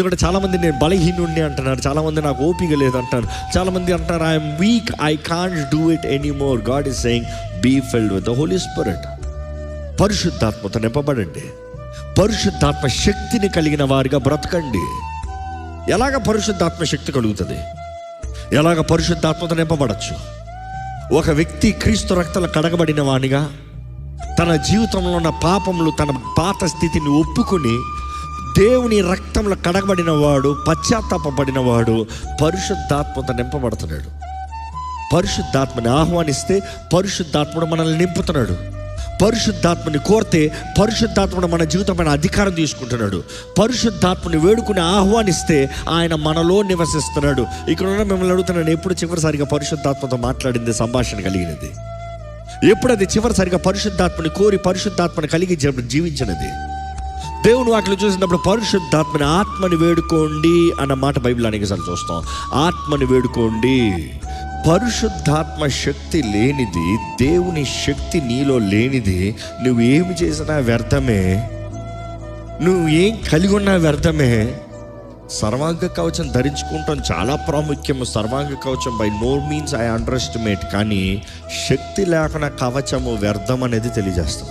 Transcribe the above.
ఎందుకంటే చాలామంది నేను బలహీనుడిని అంటున్నారు, చాలామంది నాకు ఓపిక లేదు అంటున్నారు, చాలామంది అంటున్నారు I'm weak, I can't do it anymore. God is saying be filled with the holy spirit. పరిశుద్ధాత్మతో నింపబడండి, పరిశుద్ధాత్మ శక్తిని కలిగిన వారిగా బ్రతకండి. ఎలాగ పరిశుద్ధాత్మ శక్తి కలుగుతుంది? ఎలాగ పరిశుద్ధాత్మతో నింపబడచ్చు? ఒక వ్యక్తి క్రీస్తు రక్తంలో కడగబడిన వానిగా తన జీవితంలో ఉన్న పాపములు, తన పాత స్థితిని ఒప్పుకొని దేవుని రక్తంలో కడగబడిన వాడు, పశ్చాత్తాపడిన వాడు పరిశుద్ధాత్మతో నింపబడుతున్నాడు. పరిశుద్ధాత్మని ఆహ్వానిస్తే పరిశుద్ధాత్ముడు మనల్ని నింపుతున్నాడు. పరిశుద్ధాత్మని కోరితే పరిశుద్ధాత్ముడు మన జీవితమైన అధికారం తీసుకుంటున్నాడు. పరిశుద్ధాత్మని వేడుకుని ఆహ్వానిస్తే ఆయన మనలో నివసిస్తున్నాడు. ఇక్కడ ఉన్న మిమ్మల్ని అడుగుతున్నాను, ఎప్పుడు చివరిసారిగా పరిశుద్ధాత్మతో మాట్లాడింది, సంభాషణ కలిగినది? ఎప్పుడు అది చివరిసారిగా పరిశుద్ధాత్మని కోరి పరిశుద్ధాత్మని కలిగి జీవించినది? దేవుని వాటిలో చూసినప్పుడు పరిశుద్ధాత్మని, ఆత్మని వేడుకోండి అన్న మాట బైబిల్ అనేకసార్లు చూస్తాం. ఆత్మని వేడుకోండి. పరిశుద్ధాత్మ శక్తి లేనిది, దేవుని శక్తి నీలో లేనిది, నువ్వు ఏమి చేసినా వ్యర్థమే, నువ్వు ఏం కలిగి ఉన్నా వ్యర్థమే. సర్వాంగ కవచం ధరించుకుంటాం, చాలా ప్రాముఖ్యము. సర్వాంగ కవచం by no means I underestimate, కానీ శక్తి లేకుండా కవచము వ్యర్థం అనేది తెలియజేస్తాం.